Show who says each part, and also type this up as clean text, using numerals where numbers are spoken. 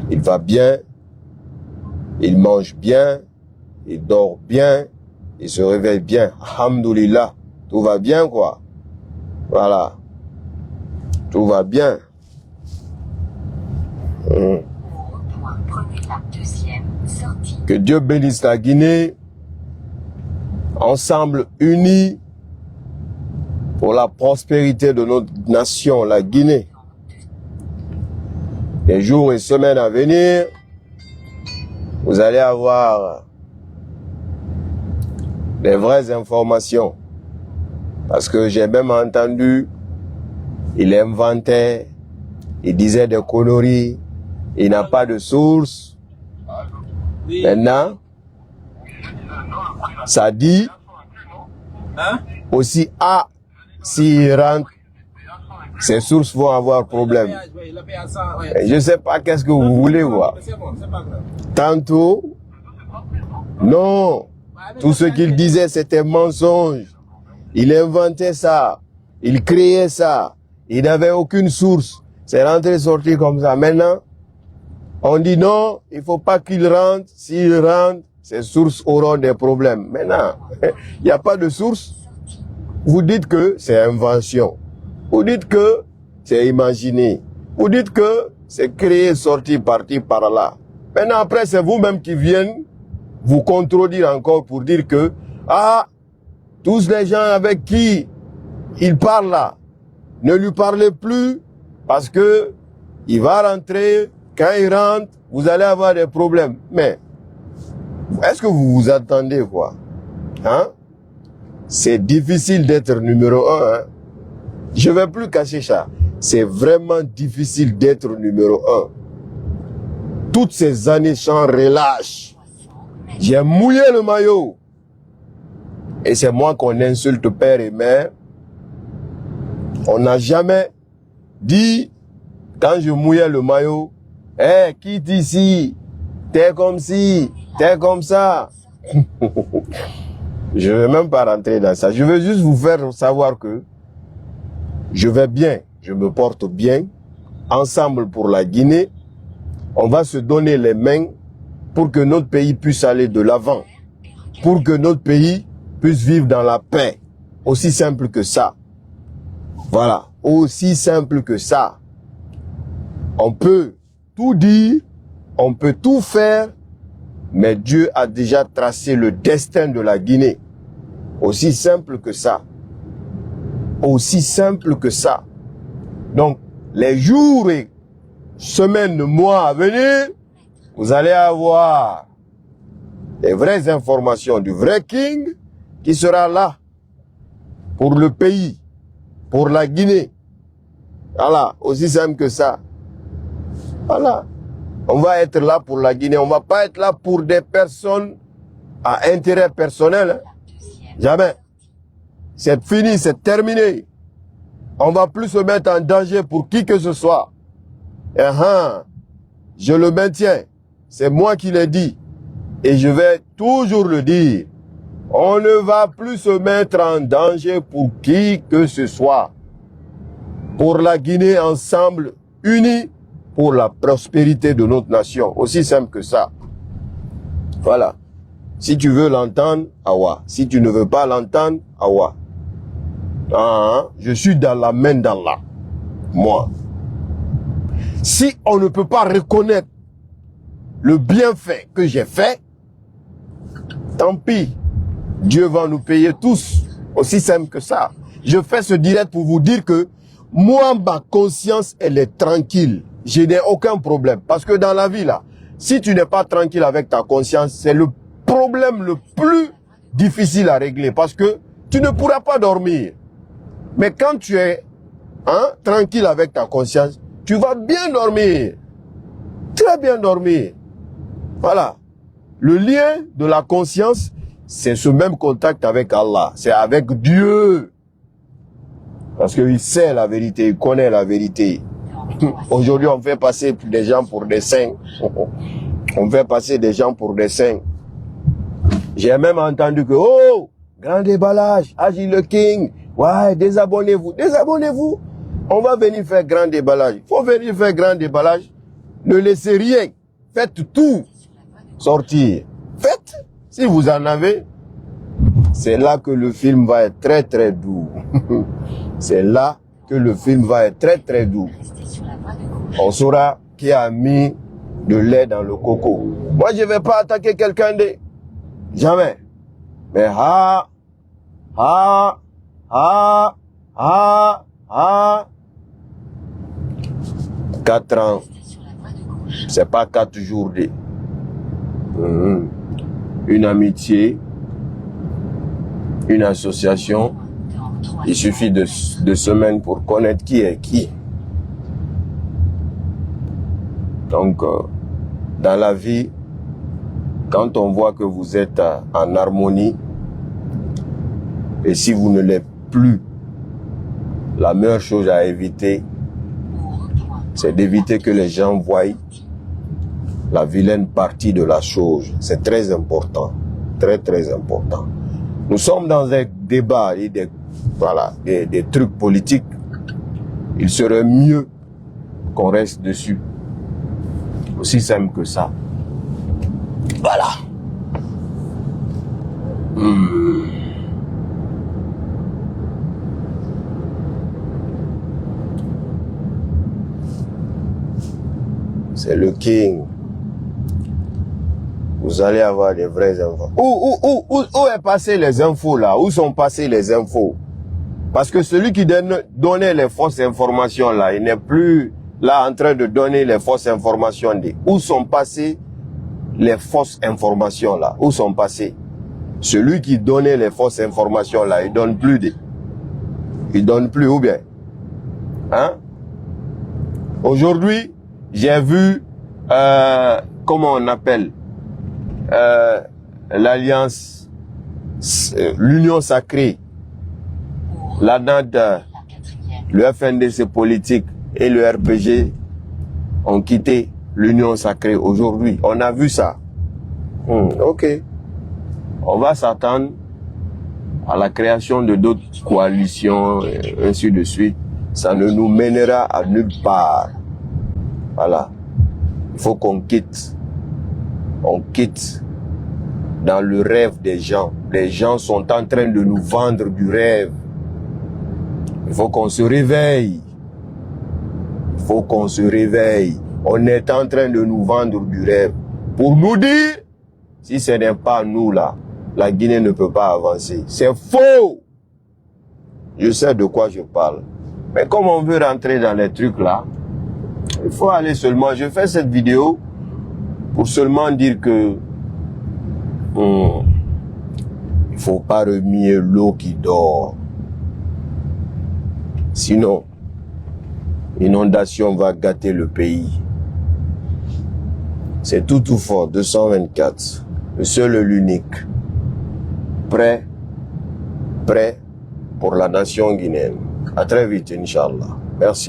Speaker 1: il va bien, il mange bien, il dort bien, il se réveille bien. Alhamdoulilah, tout va bien quoi. Voilà, tout va bien. Que Dieu bénisse la Guinée, ensemble unis pour la prospérité de notre nation, la Guinée. Les jours et semaines à venir, vous allez avoir des vraies informations. Parce que j'ai même entendu, il inventait, il disait des conneries, il n'a pas de source. Maintenant, ça dit aussi, s'il rentre, ces sources vont avoir problème. Et je ne sais pas qu'est-ce que vous voulez voir. Tantôt, non, tout ce qu'il disait c'était mensonge. Il inventait ça, il créait ça, il n'avait aucune source. C'est rentré sorti comme ça. Maintenant, on dit non, il ne faut pas qu'il rentre. S'il rentre, ces sources auront des problèmes. Maintenant, il n'y a pas de source. Vous dites que c'est invention. Vous dites que c'est imaginé. Vous dites que c'est créé, sorti, parti par là. Maintenant, après, c'est vous-même qui viennent vous contredire encore pour dire que, tous les gens avec qui il parle là, ne lui parlez plus parce que il va rentrer. Quand il rentre, vous allez avoir des problèmes. Mais, est-ce que vous vous attendez quoi? Hein? C'est difficile d'être numéro 1. Hein? Je ne vais plus cacher ça. C'est vraiment difficile d'être numéro 1. Toutes ces années sans relâche. J'ai mouillé le maillot. Et c'est moi qu'on insulte père et mère. On n'a jamais dit, quand je mouillais le maillot, quitte ici, t'es comme ci, t'es comme ça. Je ne vais même pas rentrer dans ça. Je veux juste vous faire savoir que je vais bien, je me porte bien. Ensemble pour la Guinée, on va se donner les mains pour que notre pays puisse aller de l'avant. Pour que notre pays puisse vivre dans la paix. Aussi simple que ça. Voilà, aussi simple que ça. On peut tout dire, on peut tout faire, mais Dieu a déjà tracé le destin de la Guinée. Aussi simple que ça. Aussi simple que ça. Donc, les jours et semaines, mois à venir, vous allez avoir des vraies informations du vrai King qui sera là pour le pays, pour la Guinée. Voilà, aussi simple que ça. Voilà. On va être là pour la Guinée. On ne va pas être là pour des personnes à intérêt personnel. Hein. Jamais. C'est fini, c'est terminé. On ne va plus se mettre en danger pour qui que ce soit. Je le maintiens. C'est moi qui l'ai dit. Et je vais toujours le dire. On ne va plus se mettre en danger pour qui que ce soit. Pour la Guinée ensemble, unis, pour la prospérité de notre nation. Aussi simple que ça. Voilà. Si tu veux l'entendre, awa. Si tu ne veux pas l'entendre, awa. Je suis dans la main d'Allah. Moi. Si on ne peut pas reconnaître le bienfait que j'ai fait, tant pis. Dieu va nous payer tous. Aussi simple que ça. Je fais ce direct pour vous dire que moi, ma conscience, elle est tranquille. Je n'ai aucun problème. Parce que dans la vie, là, si tu n'es pas tranquille avec ta conscience, c'est le problème le plus difficile à régler. Parce que tu ne pourras pas dormir. Mais quand tu es tranquille avec ta conscience, tu vas bien dormir. Très bien dormir. Voilà. Le lien de la conscience, c'est ce même contact avec Allah. C'est avec Dieu. Parce qu'il sait la vérité, il connaît la vérité. Aujourd'hui, on fait passer des gens pour des saints. On fait passer des gens pour des saints. J'ai même entendu que, grand déballage, Agile le King, ouais, désabonnez-vous. Désabonnez-vous. On va venir faire grand déballage. Il faut venir faire grand déballage. Ne laissez rien. faites tout sortir. Faites, si vous en avez, c'est là que le film va être très très doux. C'est là que le film va être très très doux. On saura qui a mis de lait dans le coco. Moi, je ne vais pas attaquer quelqu'un d'autre. Jamais. Mais 4 ans, c'est pas 4 jours de... Une amitié, une association, il suffit de semaines pour connaître qui est qui. Donc, dans la vie, quand on voit que vous êtes en harmonie, et si vous ne l'êtes plus, la meilleure chose à éviter, c'est d'éviter que les gens voient la vilaine partie de la chose. C'est très important, très très important. Nous sommes dans un débat et des trucs politiques. Il serait mieux qu'on reste dessus. Aussi simple que ça. Voilà. C'est le king. Vous allez avoir des vraies infos. Où est passé les infos là? Où sont passées les infos? Parce que celui qui donnait les fausses informations là, il n'est plus là en train de donner les fausses informations. Où sont passées les fausses informations là? Où sont passées? Celui qui donnait les fausses informations là, il donne plus de... Il donne plus ou bien? Hein? Aujourd'hui, j'ai vu, comment on appelle, l'alliance, l'union sacrée, la NAD, le FNDC politique et le RPG ont quitté l'union sacrée aujourd'hui. On a vu ça. Ok. On va s'attendre à la création de d'autres coalitions, et ainsi de suite. Ça ne nous mènera à nulle part. Voilà. Il faut qu'on quitte. On quitte dans le rêve des gens. Les gens sont en train de nous vendre du rêve. Il faut qu'on se réveille. Il faut qu'on se réveille. On est en train de nous vendre du rêve. Pour nous dire, si ce n'est pas nous là, la Guinée ne peut pas avancer. C'est faux. Je sais de quoi je parle. Mais comme on veut rentrer dans les trucs là, il faut aller seulement... Je fais cette vidéo pour seulement dire que il faut pas remuer l'eau qui dort. Sinon, l'inondation va gâter le pays. C'est tout fort, 224. Le seul et l'unique. Prêt pour la nation guinéenne. À très vite, Inch'Allah. Merci.